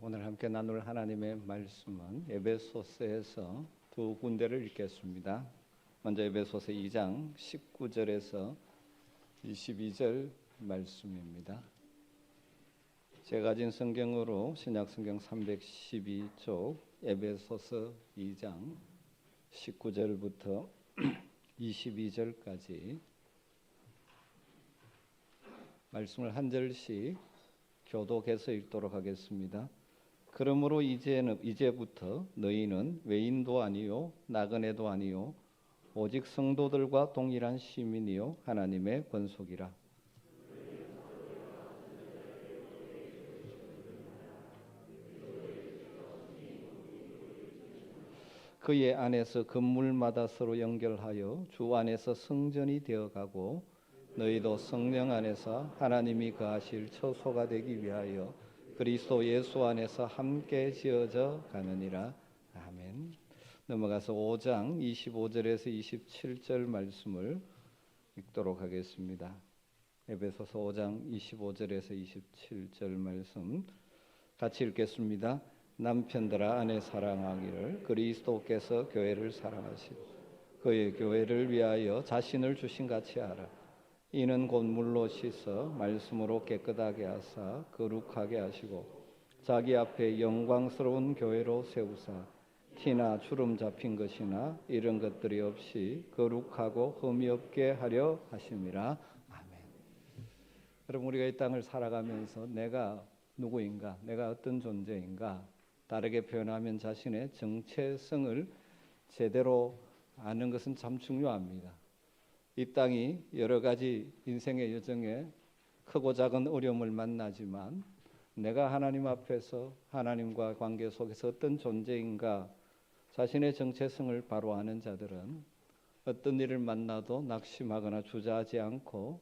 오늘 함께 나눌 하나님의 말씀은 에베소서에서 두 군데를 읽겠습니다. 먼저 에베소서 2장 19절에서 22절 말씀입니다. 제가 가진 성경으로 신약성경 312쪽 에베소서 2장 19절부터 22절까지 말씀을 한 절씩 교독해서 읽도록 하겠습니다. 그러므로 이제부터 너희는 외인도 아니요 나그네도 아니요 오직 성도들과 동일한 시민이요 하나님의 권속이라. 그의 안에서 건물마다 서로 연결하여 주 안에서 성전이 되어가고 너희도 성령 안에서 하나님이 거하실 처소가 되기 위하여 그리스도 예수 안에서 함께 지어져 가느니라. 아멘. 넘어가서 5장 25절에서 27절 말씀을 읽도록 하겠습니다. 에베소서 5장 25절에서 27절 말씀 같이 읽겠습니다. 남편들아 아내 사랑하기를 그리스도께서 교회를 사랑하시고 그의 교회를 위하여 자신을 주신 같이 하라. 이는 곧 물로 씻어 말씀으로 깨끗하게 하사 거룩하게 하시고 자기 앞에 영광스러운 교회로 세우사 티나 주름 잡힌 것이나 이런 것들이 없이 거룩하고 흠이 없게 하려 하심이라. 아멘. 여러분, 우리가 이 땅을 살아가면서 내가 누구인가, 내가 어떤 존재인가, 다르게 표현하면 자신의 정체성을 제대로 아는 것은 참 중요합니다. 이 땅이 여러 가지 인생의 여정에 크고 작은 어려움을 만나지만 내가 하나님 앞에서 하나님과 관계 속에서 어떤 존재인가 자신의 정체성을 바로 아는 자들은 어떤 일을 만나도 낙심하거나 주저하지 않고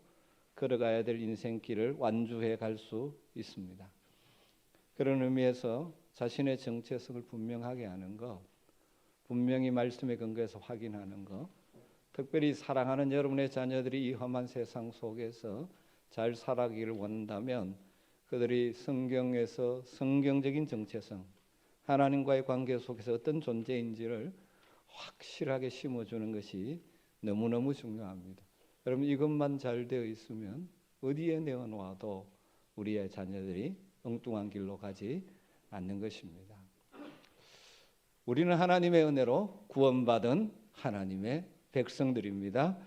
걸어가야 될 인생길을 완주해 갈 수 있습니다. 그런 의미에서 자신의 정체성을 분명하게 하는 것, 분명히 말씀에 근거해서 확인하는 것, 특별히 사랑하는 여러분의 자녀들이 이 험한 세상 속에서 잘 살아가기를 원한다면 그들이 성경에서 성경적인 정체성, 하나님과의 관계 속에서 어떤 존재인지를 확실하게 심어주는 것이 너무너무 중요합니다. 여러분, 이것만 잘 되어 있으면 어디에 내어놓아도 우리의 자녀들이 엉뚱한 길로 가지 않는 것입니다. 우리는 하나님의 은혜로 구원받은 하나님의 백성들입니다.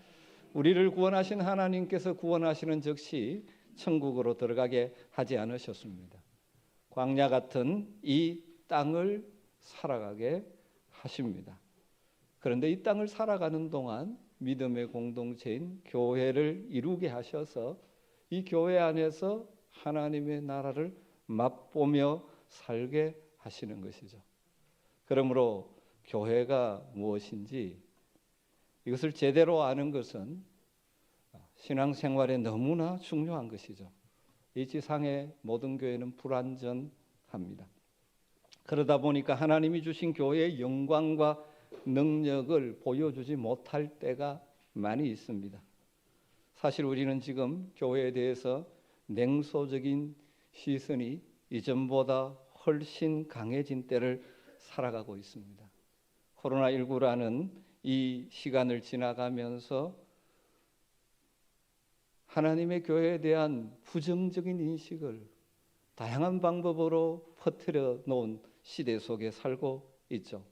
우리를 구원하신 하나님께서 구원하시는 즉시 천국으로 들어가게 하지 않으셨습니다. 광야 같은 이 땅을 살아가게 하십니다. 그런데 이 땅을 살아가는 동안 믿음의 공동체인 교회를 이루게 하셔서 이 교회 안에서 하나님의 나라를 맛보며 살게 하시는 것이죠. 그러므로 교회가 무엇인지 이것을 제대로 아는 것은 신앙생활에 너무나 중요한 것이죠. 이 지상의 모든 교회는 불완전합니다. 그러다 보니까 하나님이 주신 교회의 영광과 능력을 보여주지 못할 때가 많이 있습니다. 사실 우리는 지금 교회에 대해서 냉소적인 시선이 이전보다 훨씬 강해진 때를 살아가고 있습니다. 코로나19라는 이 시간을 지나가면서 하나님의 교회에 대한 부정적인 인식을 다양한 방법으로 퍼뜨려 놓은 시대 속에 살고 있죠.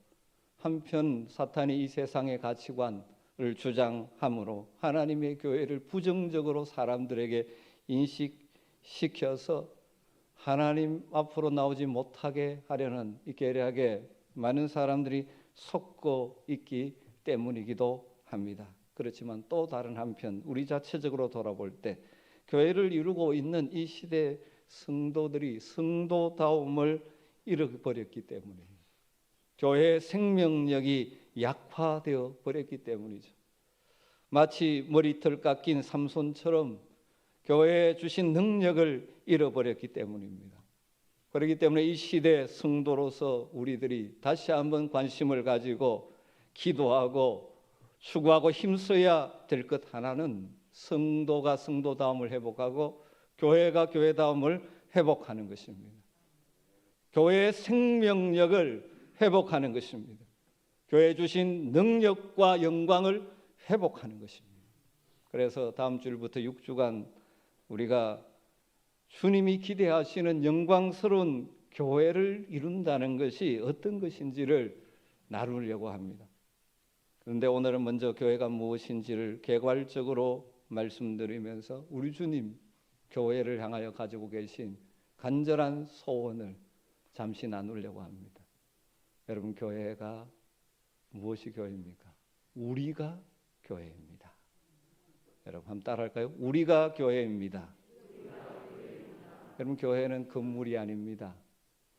한편 사탄이 이 세상의 가치관을 주장함으로 하나님의 교회를 부정적으로 사람들에게 인식시켜서 하나님 앞으로 나오지 못하게 하려는 이 계략에 많은 사람들이 속고 있기 때문이기도 합니다. 그렇지만 또 다른 한편 우리 자체적으로 돌아볼 때 교회를 이루고 있는 이 시대 성도들이 성도다움을 잃어버렸기 때문에 교회의 생명력이 약화되어 버렸기 때문이죠. 마치 머리털 깎인 삼손처럼 교회에 주신 능력을 잃어버렸기 때문입니다. 그렇기 때문에 이 시대 성도로서 우리들이 다시 한번 관심을 가지고 기도하고 추구하고 힘써야 될 것 하나는 성도가 성도다움을 회복하고 교회가 교회다움을 회복하는 것입니다. 교회의 생명력을 회복하는 것입니다. 교회 주신 능력과 영광을 회복하는 것입니다. 그래서 다음 주일부터 6주간 우리가 주님이 기대하시는 영광스러운 교회를 이룬다는 것이 어떤 것인지를 나누려고 합니다. 그런데 오늘은 먼저 교회가 무엇인지를 개괄적으로 말씀드리면서 우리 주님 교회를 향하여 가지고 계신 간절한 소원을 잠시 나누려고 합니다. 여러분, 교회가 무엇이 교회입니까? 우리가 교회입니다. 여러분 한번 따라할까요? 우리가 교회입니다. 여러분, 교회는 건물이 아닙니다.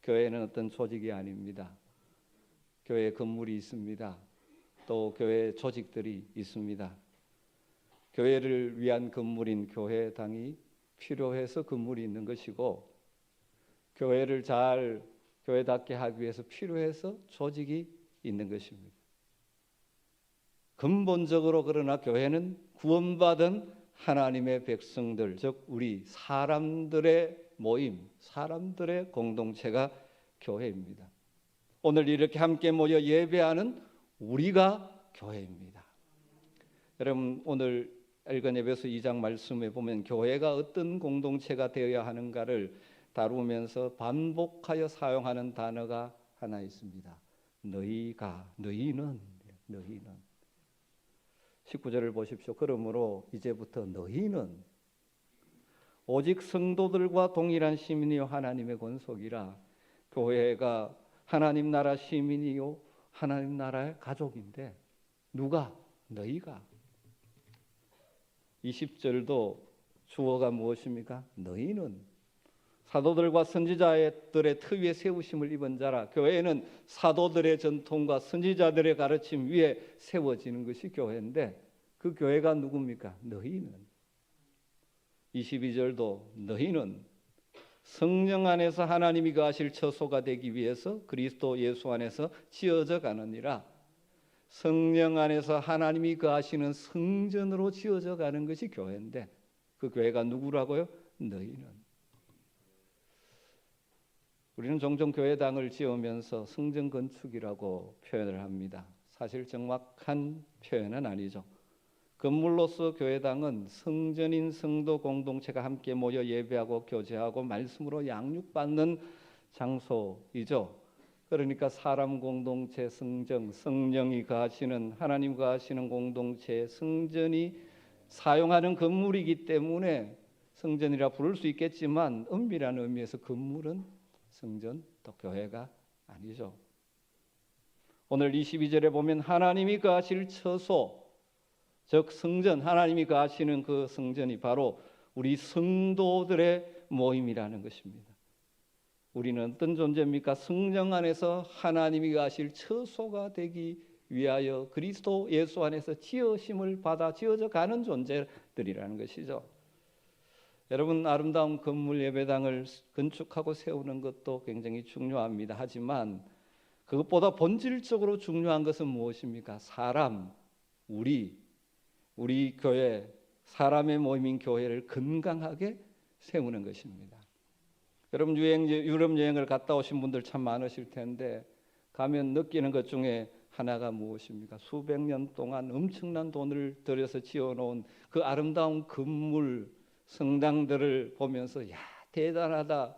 교회는 어떤 조직이 아닙니다. 교회에 건물이 있습니다. 또 교회 조직들이 있습니다. 교회를 위한 건물인 교회당이 필요해서 건물이 있는 것이고, 교회를 잘 교회답게 하기 위해서 필요해서 조직이 있는 것입니다. 근본적으로 그러나 교회는 구원받은 하나님의 백성들, 즉 우리 사람들의 모임, 사람들의 공동체가 교회입니다. 오늘 이렇게 함께 모여 예배하는 우리가 교회입니다. 여러분, 오늘 읽은 에베소 2장 말씀에 보면 교회가 어떤 공동체가 되어야 하는가를 다루면서 반복하여 사용하는 단어가 하나 있습니다. 너희는 19절을 보십시오. 그러므로 이제부터 너희는 오직 성도들과 동일한 시민이요 하나님의 권속이라. 교회가 하나님 나라 시민이요 하나님 나라의 가족인데 누가? 너희가. 20절도 주어가 무엇입니까? 너희는 사도들과 선지자들의 터위에 세우심을 입은 자라. 교회는 사도들의 전통과 선지자들의 가르침 위에 세워지는 것이 교회인데 그 교회가 누굽니까? 너희는. 22절도 너희는 성령 안에서 하나님이 거하실 처소가 되기 위해서 그리스도 예수 안에서 지어져 가느니라. 성령 안에서 하나님이 거하시는 성전으로 지어져 가는 것이 교회인데 그 교회가 누구라고요? 너희는. 우리는 종종 교회당을 지으면서 성전 건축이라고 표현을 합니다. 사실 정확한 표현은 아니죠. 건물로서 교회당은 성전인 성도 공동체가 함께 모여 예배하고 교제하고 말씀으로 양육받는 장소이죠. 그러니까 사람 공동체 성전, 성령이 거하시는 하나님 거하시는 공동체 성전이 사용하는 건물이기 때문에 성전이라 부를 수 있겠지만 엄밀한 의미에서 건물은 성전 또 교회가 아니죠. 오늘 22절에 보면 하나님이 거하실 처소, 즉 성전, 하나님이 거하시는 그 성전이 바로 우리 성도들의 모임이라는 것입니다. 우리는 어떤 존재입니까? 성령 안에서 하나님이 거하실 처소가 되기 위하여 그리스도 예수 안에서 지으심을 받아 지어져 가는 존재들이라는 것이죠. 여러분, 아름다운 건물 예배당을 건축하고 세우는 것도 굉장히 중요합니다. 하지만 그것보다 본질적으로 중요한 것은 무엇입니까? 사람, 우리 교회, 사람의 모임인 교회를 건강하게 세우는 것입니다. 여러분, 유럽 여행을 갔다 오신 분들 참 많으실 텐데 가면 느끼는 것 중에 하나가 무엇입니까? 수백 년 동안 엄청난 돈을 들여서 지어놓은 그 아름다운 건물, 성당들을 보면서 야, 대단하다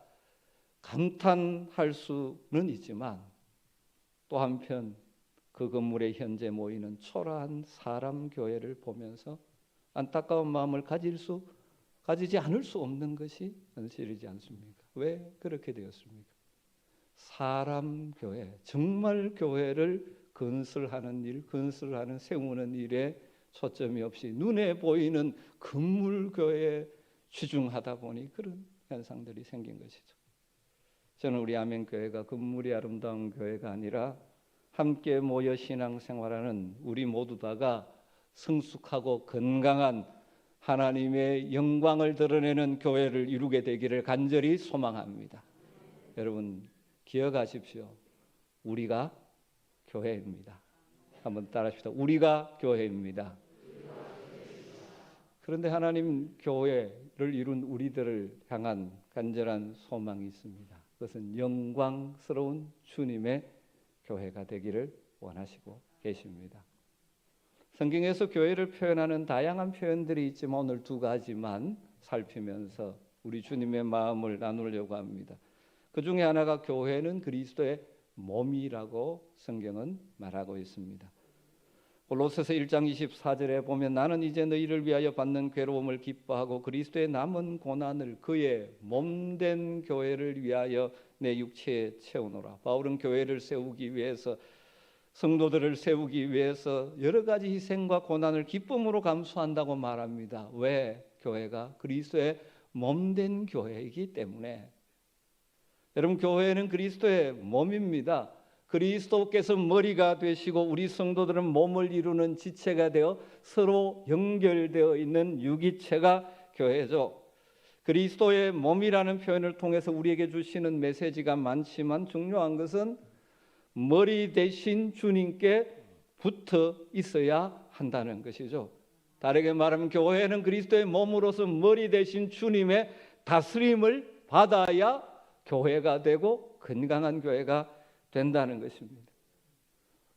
감탄할 수는 있지만 또 한편 그 건물에 현재 모이는 초라한 사람 교회를 보면서 안타까운 마음을 가지지 않을 수 없는 것이 현실이지 않습니까? 왜 그렇게 되었습니까? 사람 교회, 정말 교회를 건설하는 일, 건설하는 세우는 일에 초점이 없이 눈에 보이는 건물 교회에 치중하다 보니 그런 현상들이 생긴 것이죠. 저는 우리 아멘교회가 건물이 아름다운 교회가 아니라 함께 모여 신앙생활하는 우리 모두 다가 성숙하고 건강한 하나님의 영광을 드러내는 교회를 이루게 되기를 간절히 소망합니다. 여러분 기억하십시오. 우리가 교회입니다. 한번 따라합시다. 우리가 교회입니다. 그런데 하나님 교회를 이룬 우리들을 향한 간절한 소망이 있습니다. 그것은 영광스러운 주님의 교회가 되기를 원하시고 계십니다. 성경에서 교회를 표현하는 다양한 표현들이 있지만 오늘 두 가지만 살피면서 우리 주님의 마음을 나누려고 합니다. 그 중에 하나가 교회는 그리스도의 몸이라고 성경은 말하고 있습니다. 골로새서 1장 24절에 보면 나는 이제 너희를 위하여 받는 괴로움을 기뻐하고 그리스도의 남은 고난을 그의 몸된 교회를 위하여 내 육체에 채우노라. 바울은 교회를 세우기 위해서, 성도들을 세우기 위해서 여러 가지 희생과 고난을 기쁨으로 감수한다고 말합니다. 왜? 교회가 그리스도의 몸된 교회이기 때문에. 여러분, 교회는 그리스도의 몸입니다. 그리스도께서 머리가 되시고 우리 성도들은 몸을 이루는 지체가 되어 서로 연결되어 있는 유기체가 교회죠. 그리스도의 몸이라는 표현을 통해서 우리에게 주시는 메시지가 많지만 중요한 것은 머리 대신 주님께 붙어 있어야 한다는 것이죠. 다르게 말하면 교회는 그리스도의 몸으로서 머리 대신 주님의 다스림을 받아야 교회가 되고 건강한 교회가 된다는 것입니다.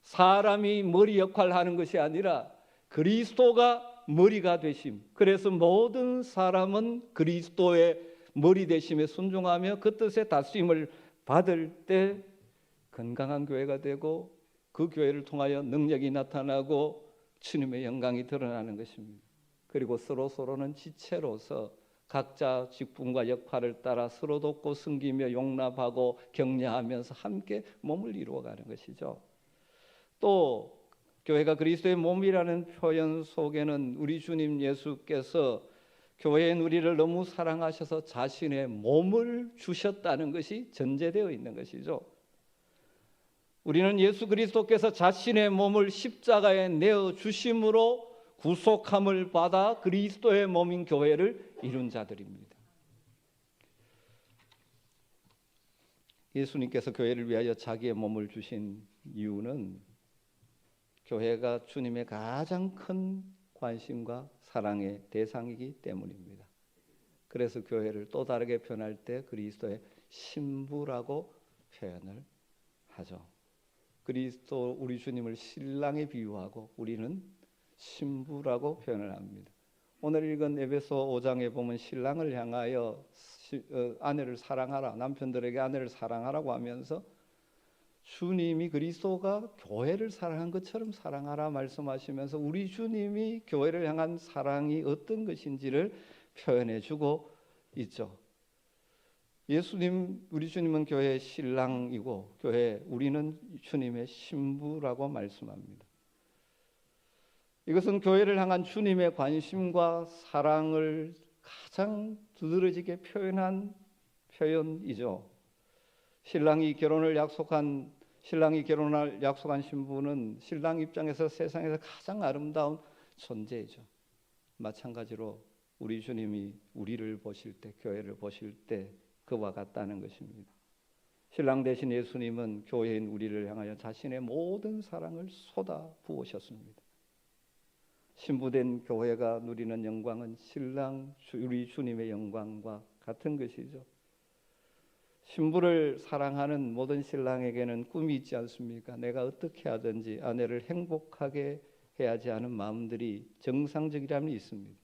사람이 머리 역할을 하는 것이 아니라 그리스도가 머리가 되심. 그래서 모든 사람은 그리스도의 머리 되심에 순종하며 그 뜻의 다스림을 받을 때 건강한 교회가 되고 그 교회를 통하여 능력이 나타나고 주님의 영광이 드러나는 것입니다. 그리고 서로는 지체로서 각자 직분과 역할을 따라 서로 돕고 섬기며 용납하고 격려하면서 함께 몸을 이루어가는 것이죠. 또 교회가 그리스도의 몸이라는 표현 속에는 우리 주님 예수께서 교회인 우리를 너무 사랑하셔서 자신의 몸을 주셨다는 것이 전제되어 있는 것이죠. 우리는 예수 그리스도께서 자신의 몸을 십자가에 내어 주심으로 구속함을 받아 그리스도의 몸인 교회를 이룬 자들입니다. 예수님께서 교회를 위하여 자기의 몸을 주신 이유는 교회가 주님의 가장 큰 관심과 사랑의 대상이기 때문입니다. 그래서 교회를 또 다르게 표현할 때 그리스도의 신부라고 표현을 하죠. 그리스도 우리 주님을 신랑에 비유하고 우리는 신부라고 표현을 합니다. 오늘 읽은 에베소 5장에 보면 신랑을 향하여 아내를 사랑하라, 남편들에게 아내를 사랑하라고 하면서 주님이 그리스도가 교회를 사랑한 것처럼 사랑하라 말씀하시면서 우리 주님이 교회를 향한 사랑이 어떤 것인지를 표현해 주고 있죠. 우리 주님은 교회의 신랑이고 우리는 주님의 신부라고 말씀합니다. 이것은 교회를 향한 주님의 관심과 사랑을 가장 두드러지게 표현한 표현이죠. 신랑이 결혼할 약속한 신부는 신랑 입장에서 세상에서 가장 아름다운 존재이죠. 마찬가지로 우리 주님이 우리를 보실 때, 교회를 보실 때 그와 같다는 것입니다. 신랑 되신 예수님은 교회인 우리를 향하여 자신의 모든 사랑을 쏟아 부으셨습니다. 신부된 교회가 누리는 영광은 우리 주님의 영광과 같은 것이죠. 신부를 사랑하는 모든 신랑에게는 꿈이 있지 않습니까? 내가 어떻게 하든지 아내를 행복하게 해야지 하는 마음들이 정상적이라면 있습니다.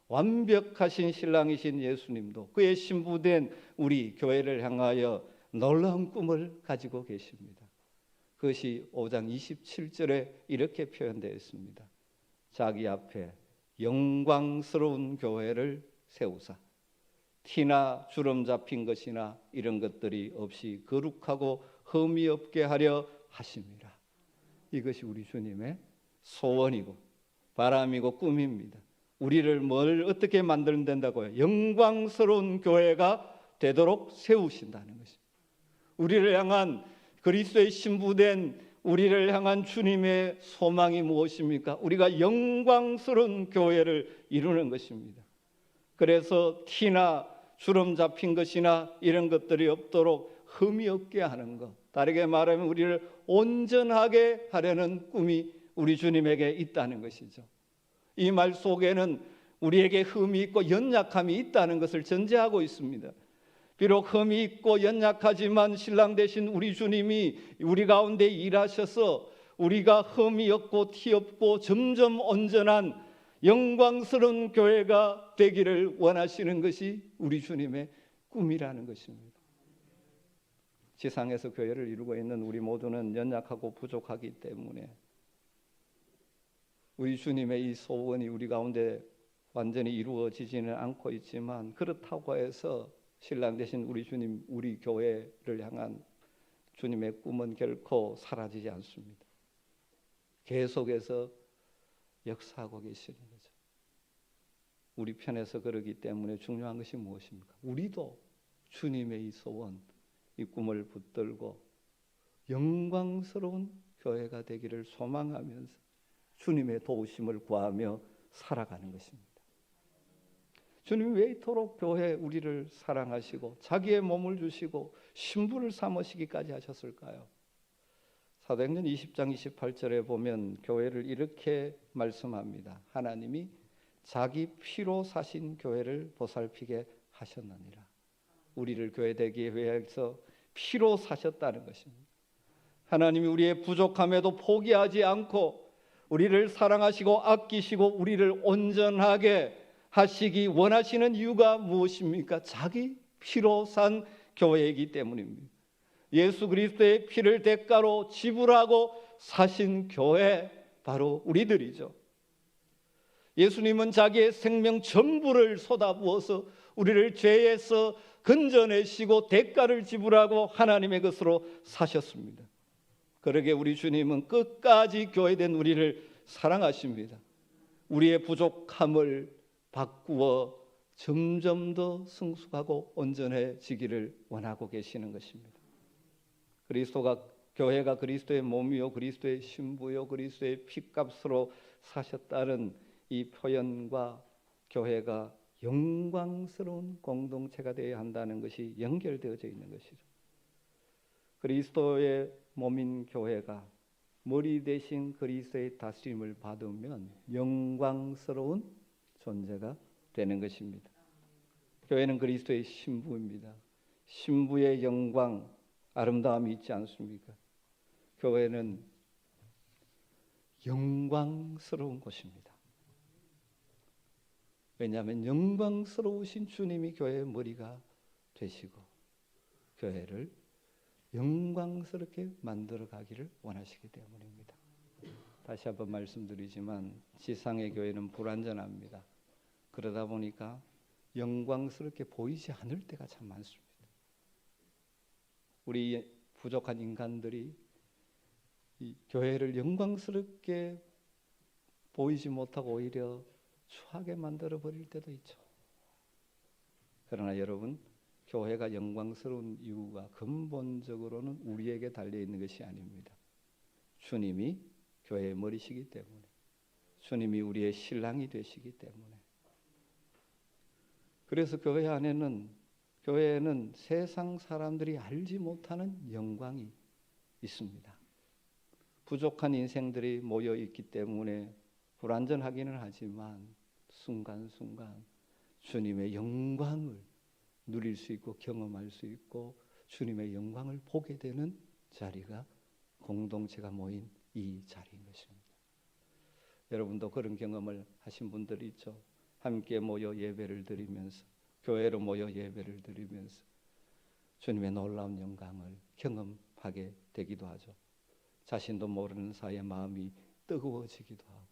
완벽하신 신랑이신 예수님도 그의 신부된 우리 교회를 향하여 놀라운 꿈을 가지고 계십니다. 그것이 5장 27절에 이렇게 표현되어 있습니다. 자기 앞에 영광스러운 교회를 세우사 티나 주름 잡힌 것이나 이런 것들이 없이 거룩하고 흠이 없게 하려 하심이라. 이것이 우리 주님의 소원이고 바람이고 꿈입니다. 우리를 어떻게 만든다고요? 영광스러운 교회가 되도록 세우신다는 것입니다. 우리를 향한 그리스도의 신부된 우리를 향한 주님의 소망이 무엇입니까? 우리가 영광스러운 교회를 이루는 것입니다. 그래서 티나 주름 잡힌 것이나 이런 것들이 없도록 흠이 없게 하는 것. 다르게 말하면 우리를 온전하게 하려는 꿈이 우리 주님에게 있다는 것이죠. 이 말 속에는 우리에게 흠이 있고 연약함이 있다는 것을 전제하고 있습니다. 비록 흠이 있고 연약하지만 신랑 되신 우리 주님이 우리 가운데 일하셔서 우리가 흠이 없고 티 없고 점점 온전한 영광스러운 교회가 되기를 원하시는 것이 우리 주님의 꿈이라는 것입니다. 지상에서 교회를 이루고 있는 우리 모두는 연약하고 부족하기 때문에 우리 주님의 이 소원이 우리 가운데 완전히 이루어지지는 않고 있지만, 그렇다고 해서 신랑 되신 우리 주님, 우리 교회를 향한 주님의 꿈은 결코 사라지지 않습니다. 계속해서 역사하고 계시는 거죠. 우리 편에서 그러기 때문에 중요한 것이 무엇입니까? 우리도 주님의 이 소원, 이 꿈을 붙들고 영광스러운 교회가 되기를 소망하면서 주님의 도우심을 구하며 살아가는 것입니다. 주님이 왜 이토록 교회 우리를 사랑하시고 자기의 몸을 주시고 신부를 삼으시기까지 하셨을까요? 사도행전 20장 28절에 보면 교회를 이렇게 말씀합니다. 하나님이 자기 피로 사신 교회를 보살피게 하셨느니라. 우리를 교회 되기 위해서 피로 사셨다는 것입니다. 하나님이 우리의 부족함에도 포기하지 않고 우리를 사랑하시고 아끼시고 우리를 온전하게 하시기 원하시는 이유가 무엇입니까? 자기 피로 산 교회이기 때문입니다. 예수 그리스도의 피를 대가로 지불하고 사신 교회, 바로 우리들이죠. 예수님은 자기의 생명 전부를 쏟아부어서 우리를 죄에서 건져내시고 대가를 지불하고 하나님의 것으로 사셨습니다. 그러게 우리 주님은 끝까지 교회된 우리를 사랑하십니다. 우리의 부족함을 바꾸어 점점 더 성숙하고 온전해지기를 원하고 계시는 것입니다. 교회가 그리스도의 몸이요 그리스도의 신부요 그리스도의 피값으로 사셨다는 이 표현과 교회가 영광스러운 공동체가 되어야 한다는 것이 연결되어져 있는 것이죠. 그리스도의 몸인 교회가 머리 대신 그리스도의 다스림을 받으면 영광스러운 존재가 되는 것입니다. 교회는 그리스도의 신부입니다. 신부의 영광, 아름다움이 있지 않습니까? 교회는 영광스러운 곳입니다. 왜냐하면 영광스러우신 주님이 교회의 머리가 되시고 교회를 영광스럽게 만들어 가기를 원하시기 때문입니다. 다시 한번 말씀드리지만 지상의 교회는 불완전합니다. 그러다 보니까 영광스럽게 보이지 않을 때가 참 많습니다. 우리 부족한 인간들이 이 교회를 영광스럽게 보이지 못하고 오히려 추하게 만들어 버릴 때도 있죠. 그러나 여러분, 교회가 영광스러운 이유가 근본적으로는 우리에게 달려 있는 것이 아닙니다. 주님이 교회의 머리시기 때문에, 주님이 우리의 신랑이 되시기 때문에. 그래서 교회에는 세상 사람들이 알지 못하는 영광이 있습니다. 부족한 인생들이 모여 있기 때문에 불완전하기는 하지만 순간순간 주님의 영광을 누릴 수 있고 경험할 수 있고 주님의 영광을 보게 되는 자리가 공동체가 모인 이 자리인 것입니다. 여러분도 그런 경험을 하신 분들이 있죠. 함께 모여 예배를 드리면서, 교회로 모여 예배를 드리면서 주님의 놀라운 영광을 경험하게 되기도 하죠. 자신도 모르는 사이에 마음이 뜨거워지기도 하고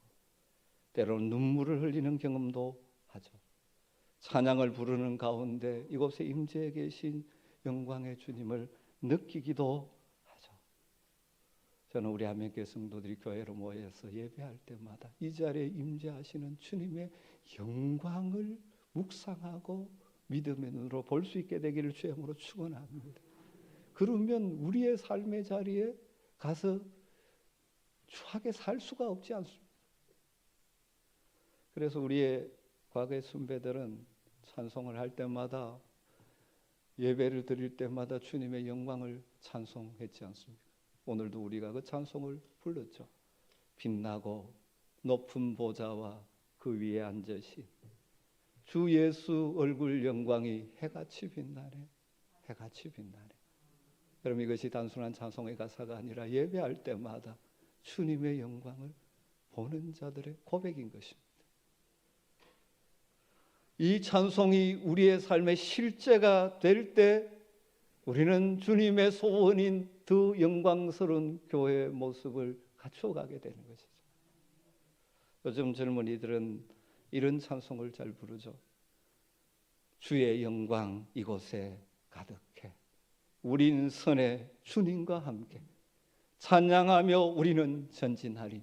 때로는 눈물을 흘리는 경험도 하죠. 찬양을 부르는 가운데 이곳에 임재해 계신 영광의 주님을 느끼기도 하죠. 저는 우리 한명교회 성도들이 교회로 모여서 예배할 때마다 이 자리에 임재하시는 주님의 영광을 묵상하고 믿음의 눈으로 볼 수 있게 되기를 주님으로 축원합니다. 그러면 우리의 삶의 자리에 가서 추하게 살 수가 없지 않습니까? 그래서 우리의 과거의 선배들은 찬송을 할 때마다, 예배를 드릴 때마다 주님의 영광을 찬송했지 않습니까? 오늘도 우리가 그 찬송을 불렀죠. 빛나고 높은 보좌와 그 위에 앉으신 주 예수 얼굴 영광이 해같이 빛나네. 해같이 빛나네. 여러분, 이것이 단순한 찬송의 가사가 아니라 예배할 때마다 주님의 영광을 보는 자들의 고백인 것입니다. 이 찬송이 우리의 삶의 실제가 될 때 우리는 주님의 소원인 더 영광스러운 교회의 모습을 갖춰가게 되는 것이죠. 요즘 젊은이들은 이런 찬송을 잘 부르죠. 주의 영광 이곳에 가득해 우린 선의 주님과 함께 찬양하며 우리는 전진하리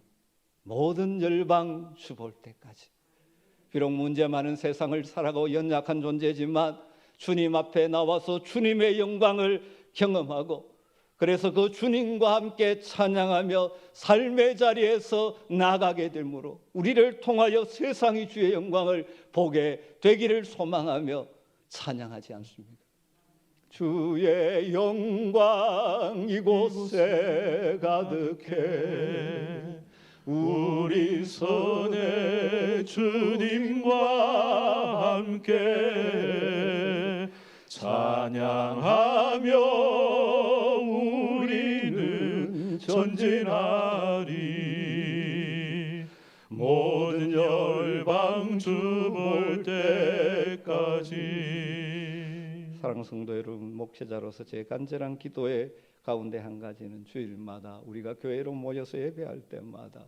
모든 열방 주 볼 때까지. 비록 문제 많은 세상을 살아가고 연약한 존재지만 주님 앞에 나와서 주님의 영광을 경험하고 그래서 그 주님과 함께 찬양하며 삶의 자리에서 나가게 되므로 우리를 통하여 세상이 주의 영광을 보게 되기를 소망하며 찬양하지 않습니까? 주의 영광 이곳에 가득해 우리 선의 주님과 함께 찬양하며 우리는 전진하리 모든 열방 주 볼 때까지. 사랑하는 성도 여러분, 목회자로서 제 간절한 기도의 가운데 한 가지는 주일마다 우리가 교회로 모여서 예배할 때마다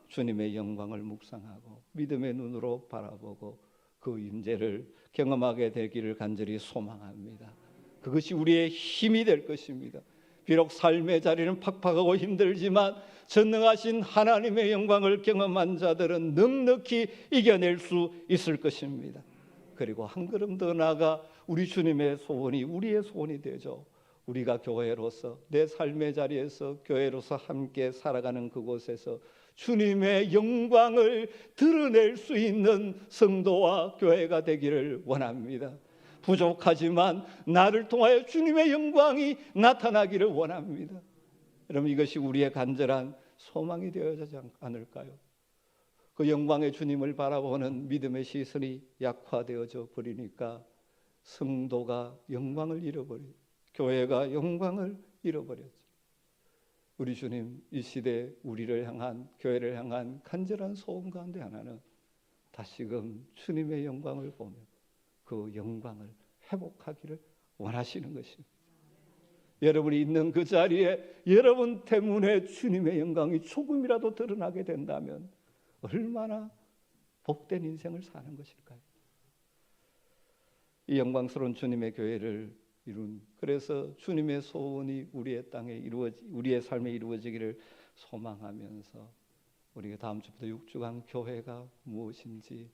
주님의 영광을 묵상하고 믿음의 눈으로 바라보고 그 임재를 경험하게 되기를 간절히 소망합니다. 그것이 우리의 힘이 될 것입니다. 비록 삶의 자리는 팍팍하고 힘들지만 전능하신 하나님의 영광을 경험한 자들은 넉넉히 이겨낼 수 있을 것입니다. 그리고 한 걸음 더 나아가 우리 주님의 소원이 우리의 소원이 되죠. 우리가 교회로서 내 삶의 자리에서 교회로서 함께 살아가는 그곳에서 주님의 영광을 드러낼 수 있는 성도와 교회가 되기를 원합니다. 부족하지만 나를 통하여 주님의 영광이 나타나기를 원합니다. 여러분, 이것이 우리의 간절한 소망이 되어야지 않을까요? 그 영광의 주님을 바라보는 믿음의 시선이 약화되어져 버리니까 성도가 영광을 잃어버리고 교회가 영광을 잃어버렸죠. 우리 주님 이 시대 우리를 향한 교회를 향한 간절한 소원 가운데 하나는 다시금 주님의 영광을 보며 그 영광을 회복하기를 원하시는 것입니다. 여러분이 있는 그 자리에 여러분 때문에 주님의 영광이 조금이라도 드러나게 된다면 얼마나 복된 인생을 사는 것일까요? 이 영광스러운 주님의 교회를 이룬, 그래서 주님의 소원이 우리의 땅에 우리의 삶에 이루어지기를 소망하면서 우리가 다음 주부터 6주간 교회가 무엇인지,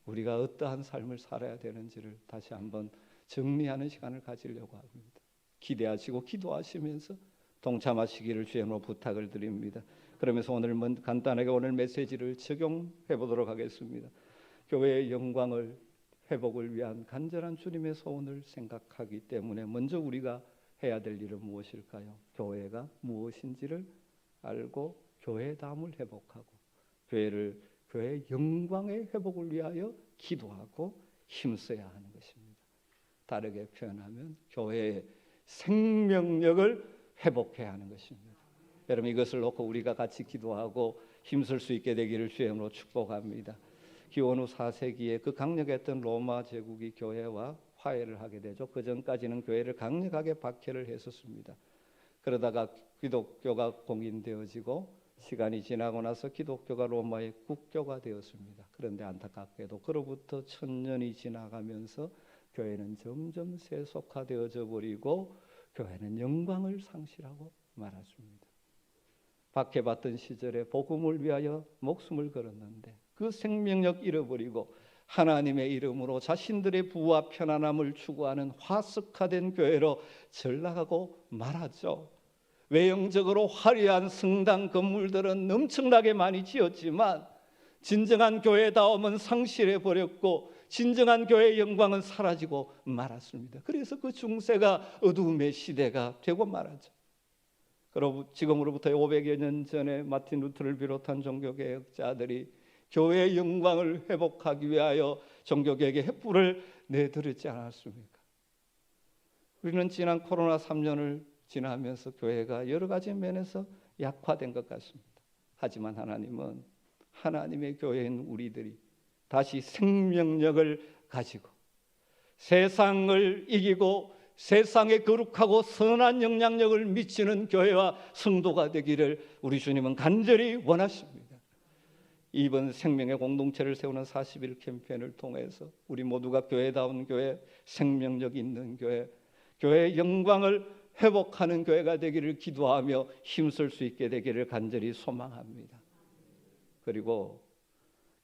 우리가 어떠한 삶을 살아야 되는지를 다시 한번 정리하는 시간을 가지려고 합니다. 기대하시고 기도하시면서 동참하시기를 주님으로 부탁을 드립니다. 그러면서 오늘 간단하게 오늘 메시지를 적용해 보도록 하겠습니다. 교회의 영광을 회복을 위한 간절한 주님의 소원을 생각하기 때문에 먼저 우리가 해야 될 일은 무엇일까요? 교회가 무엇인지를 알고 교회담을 회복하고 교회의 영광의 회복을 위하여 기도하고 힘써야 하는 것입니다. 다르게 표현하면 교회의 생명력을 회복해야 하는 것입니다. 여러분, 이것을 놓고 우리가 같이 기도하고 힘쓸 수 있게 되기를 주님으로 축복합니다. 기원 후 4세기에 그 강력했던 로마 제국이 교회와 화해를 하게 되죠. 그 전까지는 교회를 강력하게 박해를 했었습니다. 그러다가 기독교가 공인되어지고 시간이 지나고 나서 기독교가 로마의 국교가 되었습니다. 그런데 안타깝게도 그로부터 1000년이 지나가면서 교회는 점점 세속화되어져 버리고 교회는 영광을 상실하고 말았습니다. 박해받던 시절에 복음을 위하여 목숨을 걸었는데 그 생명력 잃어버리고 하나님의 이름으로 자신들의 부와 편안함을 추구하는 화석화된 교회로 전락하고 말았죠. 외형적으로 화려한 성당 건물들은 엄청나게 많이 지었지만 진정한 교회다움은 상실해버렸고 진정한 교회의 영광은 사라지고 말았습니다. 그래서 그 중세가 어두움의 시대가 되고 말았죠. 그리고 지금으로부터 500여 년 전에 마틴 루터를 비롯한 종교개혁자들이 교회의 영광을 회복하기 위하여 종교개혁의 횃불을 내들었지 않았습니까? 우리는 지난 코로나 3년을 지나면서 교회가 여러 가지 면에서 약화된 것 같습니다. 하지만 하나님은 하나님의 교회인 우리들이 다시 생명력을 가지고 세상을 이기고 세상에 거룩하고 선한 영향력을 미치는 교회와 성도가 되기를 우리 주님은 간절히 원하십니다. 이번 생명의 공동체를 세우는 40일 캠페인을 통해서 우리 모두가 교회다운 교회, 생명력 있는 교회, 교회의 영광을 회복하는 교회가 되기를 기도하며 힘쓸 수 있게 되기를 간절히 소망합니다. 그리고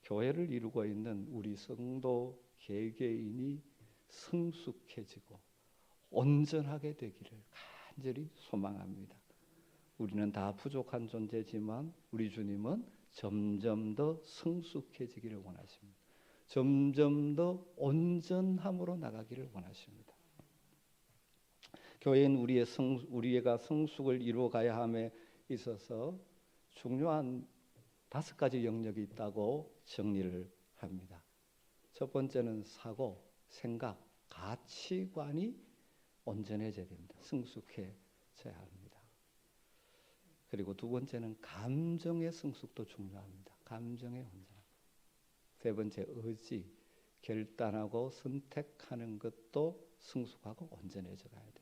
교회를 이루고 있는 우리 성도 개개인이 성숙해지고 온전하게 되기를 간절히 소망합니다. 우리는 다 부족한 존재지만 우리 주님은 점점 더 성숙해지기를 원하십니다. 점점 더 온전함으로 나가기를 원하십니다. 교회는 우리가 성숙을 이루어가야 함에 있어서 중요한 5가지 영역이 있다고 정리를 합니다. 첫 번째는 사고, 생각, 가치관이 온전해져야 됩니다. 성숙해져야 합니다. 그리고 두 번째는 감정의 성숙도 중요합니다. 감정의 온전함. 세 번째, 의지, 결단하고 선택하는 것도 성숙하고 온전해져 가야 되죠.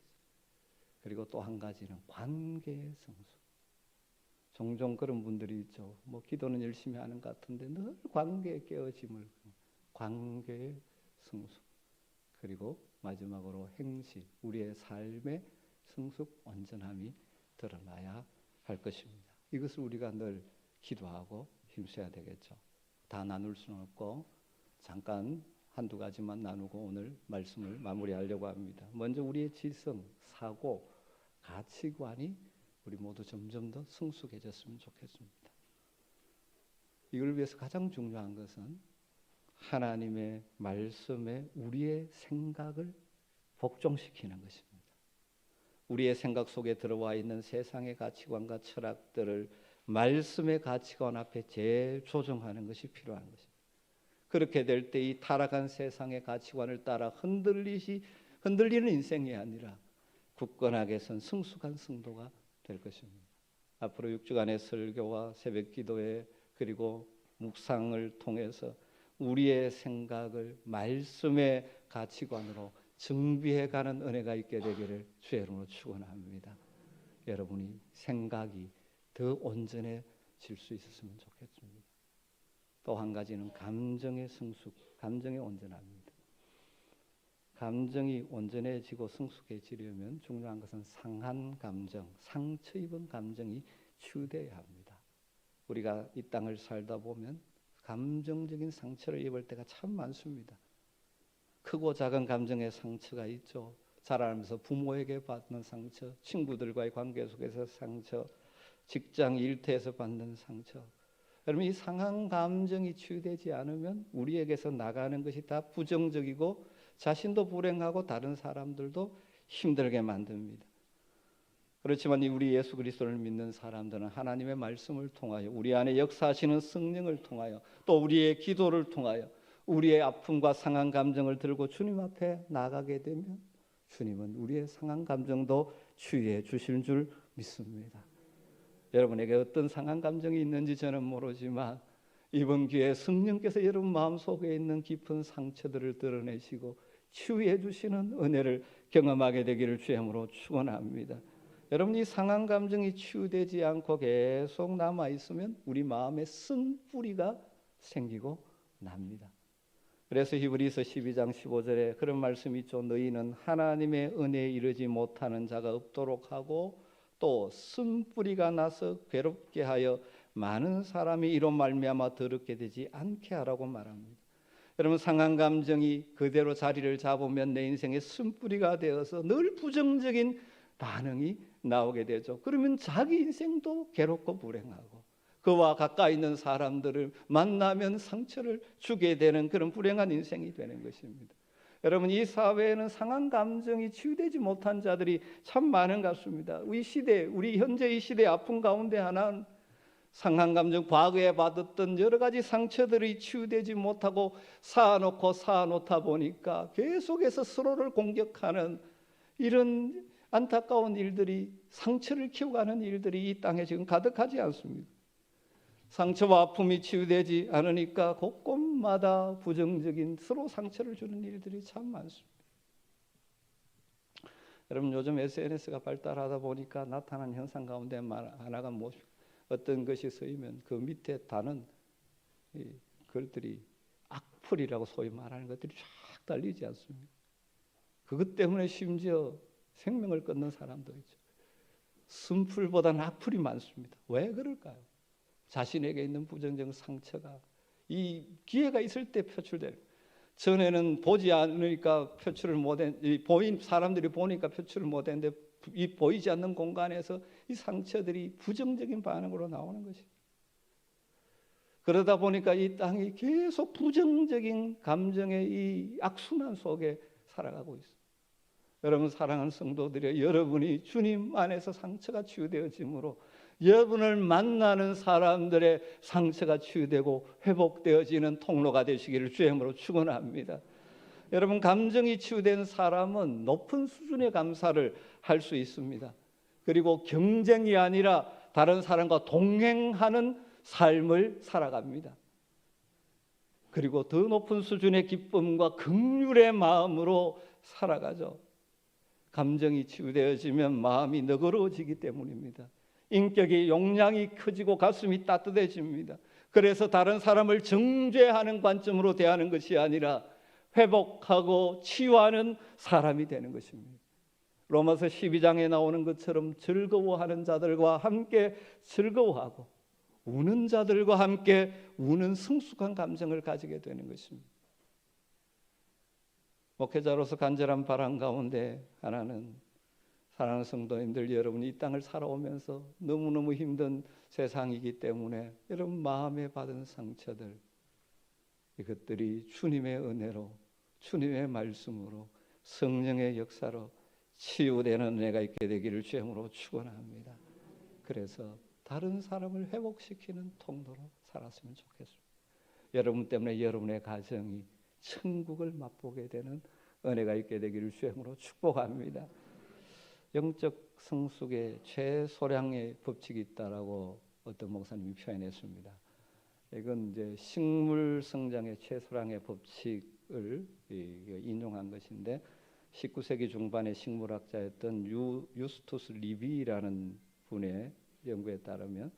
그리고 또 한 가지는 관계의 성숙. 종종 그런 분들이 있죠. 뭐 기도는 열심히 하는 것 같은데 늘 관계에 깨어짐을. 관계의 성숙. 그리고 마지막으로 행실, 우리의 삶의 성숙, 온전함이 드러나야 할 것입니다. 이것을 우리가 늘 기도하고 힘써야 되겠죠. 다 나눌 수는 없고 잠깐 한두 가지만 나누고 오늘 말씀을 마무리하려고 합니다. 먼저 우리의 지성, 사고, 가치관이 우리 모두 점점 더 성숙해졌으면 좋겠습니다. 이걸 위해서 가장 중요한 것은 하나님의 말씀에 우리의 생각을 복종시키는 것입니다. 우리의 생각 속에 들어와 있는 세상의 가치관과 철학들을 말씀의 가치관 앞에 재조정하는 것이 필요한 것입니다. 그렇게 될 때 이 타락한 세상의 가치관을 따라 흔들리는 인생이 아니라 굳건하게 선 성숙한 성도가 될 것입니다. 앞으로 6주간의 설교와 새벽 기도회 그리고 묵상을 통해서 우리의 생각을 말씀의 가치관으로 정비해가는 은혜가 있게 되기를 주의 이름으로 축원합니다. 여러분이 생각이 더 온전해질 수 있었으면 좋겠습니다. 또 한 가지는 감정의 성숙, 감정의 온전함입니다. 감정이 온전해지고 성숙해지려면 중요한 것은 상한 감정, 상처 입은 감정이 치유되어야 합니다. 우리가 이 땅을 살다 보면 감정적인 상처를 입을 때가 참 많습니다. 크고 작은 감정의 상처가 있죠. 자라면서 부모에게 받는 상처, 친구들과의 관계 속에서 상처, 직장 일터에서 받는 상처. 여러분 이 상한 감정이 치유되지 않으면 우리에게서 나가는 것이 다 부정적이고 자신도 불행하고 다른 사람들도 힘들게 만듭니다. 그렇지만 우리 예수 그리스도를 믿는 사람들은 하나님의 말씀을 통하여 우리 안에 역사하시는 성령을 통하여 또 우리의 기도를 통하여 우리의 아픔과 상한 감정을 들고 주님 앞에 나가게 되면 주님은 우리의 상한 감정도 치유해 주실 줄 믿습니다. 여러분에게 어떤 상한 감정이 있는지 저는 모르지만 이번 기회에 성령께서 여러분 마음속에 있는 깊은 상처들을 드러내시고 치유해 주시는 은혜를 경험하게 되기를 주의 이름으로 축원합니다. 여러분 이 상한 감정이 치유되지 않고 계속 남아있으면 우리 마음에 쓴뿌리가 생기고 납니다. 그래서 히브리서 12장 15절에 그런 말씀이 있죠. 너희는 하나님의 은혜에 이르지 못하는 자가 없도록 하고 또 쓴뿌리가 나서 괴롭게 하여 많은 사람이 이로 말미암아 더럽게 되지 않게 하라고 말합니다. 여러분 상한 감정이 그대로 자리를 잡으면 내 인생의 쓴뿌리가 되어서 늘 부정적인 반응이 나오게 되죠. 그러면 자기 인생도 괴롭고 불행하고 그와 가까이 있는 사람들을 만나면 상처를 주게 되는 그런 불행한 인생이 되는 것입니다. 여러분 이 사회에는 상한 감정이 치유되지 못한 자들이 참 많은 것 같습니다. 우리 현재 이 시대의 아픔 가운데 하나는 상한 감정, 과거에 받았던 여러 가지 상처들이 치유되지 못하고 쌓아놓다 보니까 계속해서 서로를 공격하는 이런 안타까운 일들이, 상처를 키워가는 일들이 이 땅에 지금 가득하지 않습니까? 상처와 아픔이 치유되지 않으니까 곳곳마다 부정적인 서로 상처를 주는 일들이 참 많습니다. 여러분, 요즘 SNS가 발달하다 보니까 나타난 현상 가운데 하나가 무엇입니까? 어떤 것이 쓰이면 그 밑에 다는 글들이 악플이라고 소위 말하는 것들이 쫙 달리지 않습니까? 그것 때문에 심지어 생명을 끊는 사람도 있죠. 순풀보다는 악플이 많습니다. 왜 그럴까요? 자신에게 있는 부정적 상처가 이 기회가 있을 때 표출되는, 전에는 보지 않으니까 표출을 못했는데, 보인 사람들이 보니까 표출을 못했는데, 이 보이지 않는 공간에서 이 상처들이 부정적인 반응으로 나오는 것입니다. 그러다 보니까 이 땅이 계속 부정적인 감정의 이 악순환 속에 살아가고 있습니다. 여러분, 사랑하는 성도들이여, 여러분이 주님 안에서 상처가 치유되어짐으로 여러분을 만나는 사람들의 상처가 치유되고 회복되어지는 통로가 되시기를 주의 이름으로 축원합니다. 여러분, 감정이 치유된 사람은 높은 수준의 감사를 할 수 있습니다. 그리고 경쟁이 아니라 다른 사람과 동행하는 삶을 살아갑니다. 그리고 더 높은 수준의 기쁨과 긍휼의 마음으로 살아가죠. 감정이 치유되어지면 마음이 너그러워지기 때문입니다. 인격의 용량이 커지고 가슴이 따뜻해집니다. 그래서 다른 사람을 정죄하는 관점으로 대하는 것이 아니라 회복하고 치유하는 사람이 되는 것입니다. 로마서 12장에 나오는 것처럼 즐거워하는 자들과 함께 즐거워하고 우는 자들과 함께 우는 성숙한 감정을 가지게 되는 것입니다. 목회자로서 간절한 바람 가운데 하나는, 사랑하는 성도님들, 여러분이 이 땅을 살아오면서 너무너무 힘든 세상이기 때문에 여러분 마음에 받은 상처들, 이것들이 주님의 은혜로, 주님의 말씀으로, 성령의 역사로 치유되는 은혜가 있게 되기를 주님으로 축원합니다. 그래서 다른 사람을 회복시키는 통로로 살았으면 좋겠습니다. 여러분 때문에 여러분의 가정이 천국을 맛보게 되는 은혜가 있게 되기를 주님으로 축복합니다. 영적 성숙의 최소량의 법칙이 있다라고 어떤 목사님이 표현했습니다. 이건 이제 식물 성장의 최소량의 법칙을 인용한 것인데, 19세기 중반의 식물학자였던 유스투스 리비라는 분의 연구에 따르면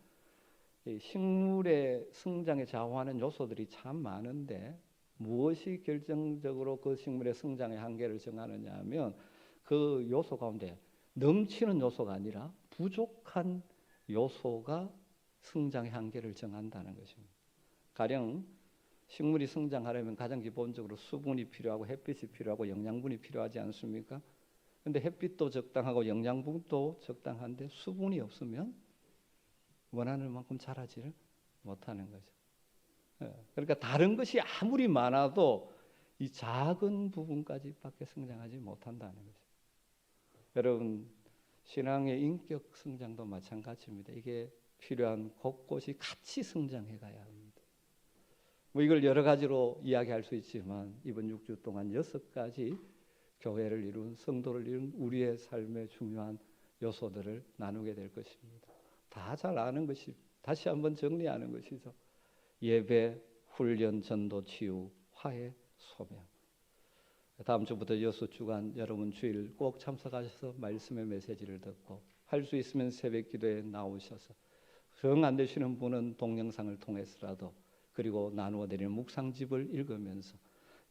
식물의 성장에 좌우하는 요소들이 참 많은데 무엇이 결정적으로 그 식물의 성장의 한계를 정하느냐 하면, 그 요소 가운데 넘치는 요소가 아니라 부족한 요소가 성장의 한계를 정한다는 것입니다. 가령 식물이 성장하려면 가장 기본적으로 수분이 필요하고 햇빛이 필요하고 영양분이 필요하지 않습니까? 그런데 햇빛도 적당하고 영양분도 적당한데 수분이 없으면 원하는 만큼 자라지를 못하는 거죠. 그러니까 다른 것이 아무리 많아도 이 작은 부분까지밖에 성장하지 못한다는 거죠. 여러분, 신앙의 인격 성장도 마찬가지입니다. 이게 필요한 곳곳이 같이 성장해 가야 합니다. 뭐 이걸 여러 가지로 이야기할 수 있지만 이번 6주 동안 6가지 교회를 이룬, 성도를 이룬 우리의 삶의 중요한 요소들을 나누게 될 것입니다. 다 잘 아는 것이, 다시 한번 정리하는 것이죠. 예배, 훈련, 전도, 치유, 화해, 소명. 다음 주부터 6주간 여러분 주일 꼭 참석하셔서 말씀의 메시지를 듣고, 할 수 있으면 새벽 기도에 나오셔서, 정 안 되시는 분은 동영상을 통해서라도, 그리고 나누어 드리는 묵상집을 읽으면서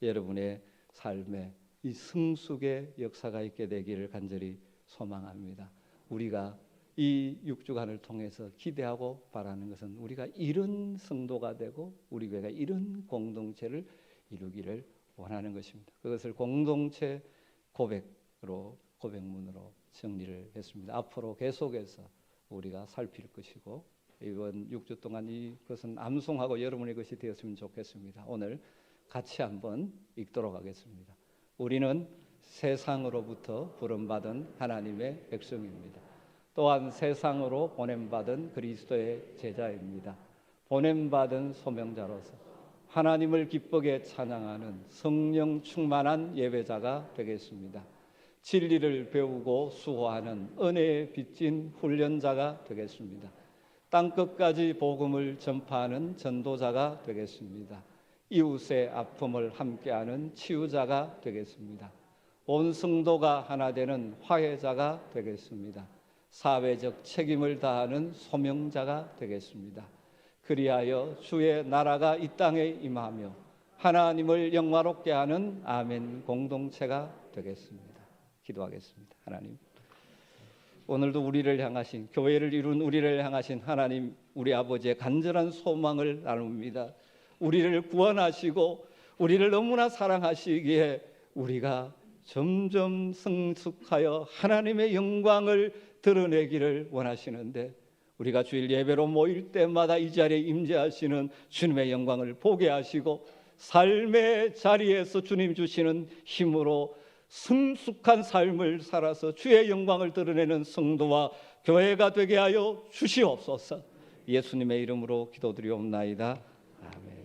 여러분의 삶에 이 성숙의 역사가 있게 되기를 간절히 소망합니다. 우리가 이 6주간을 통해서 기대하고 바라는 것은 우리가 이런 성도가 되고 우리 교회가 이런 공동체를 이루기를 원하는 것입니다. 그것을 공동체 고백문으로 정리를 했습니다. 앞으로 계속해서 우리가 살필 것이고, 이번 6주 동안 이것은 암송하고 여러분의 것이 되었으면 좋겠습니다. 오늘 같이 한번 읽도록 하겠습니다. 우리는 세상으로부터 부름받은 하나님의 백성입니다. 또한 세상으로 보냄받은 그리스도의 제자입니다. 보냄받은 소명자로서 하나님을 기쁘게 찬양하는 성령 충만한 예배자가 되겠습니다. 진리를 배우고 수호하는 은혜에 빚진 훈련자가 되겠습니다. 땅끝까지 복음을 전파하는 전도자가 되겠습니다. 이웃의 아픔을 함께하는 치유자가 되겠습니다. 온 성도가 하나 되는 화해자가 되겠습니다. 사회적 책임을 다하는 소명자가 되겠습니다. 그리하여 주의 나라가 이 땅에 임하며 하나님을 영화롭게 하는 아멘 공동체가 되겠습니다. 기도하겠습니다. 하나님, 오늘도 우리를 향하신, 교회를 이룬 우리를 향하신 하나님, 우리 아버지의 간절한 소망을 나눕니다. 우리를 구원하시고 우리를 너무나 사랑하시기에 우리가 점점 성숙하여 하나님의 영광을 드러내기를 원하시는데, 우리가 주일 예배로 모일 때마다 이 자리에 임재하시는 주님의 영광을 보게 하시고 삶의 자리에서 주님 주시는 힘으로 성숙한 삶을 살아서 주의 영광을 드러내는 성도와 교회가 되게 하여 주시옵소서. 예수님의 이름으로 기도드리옵나이다. 아멘.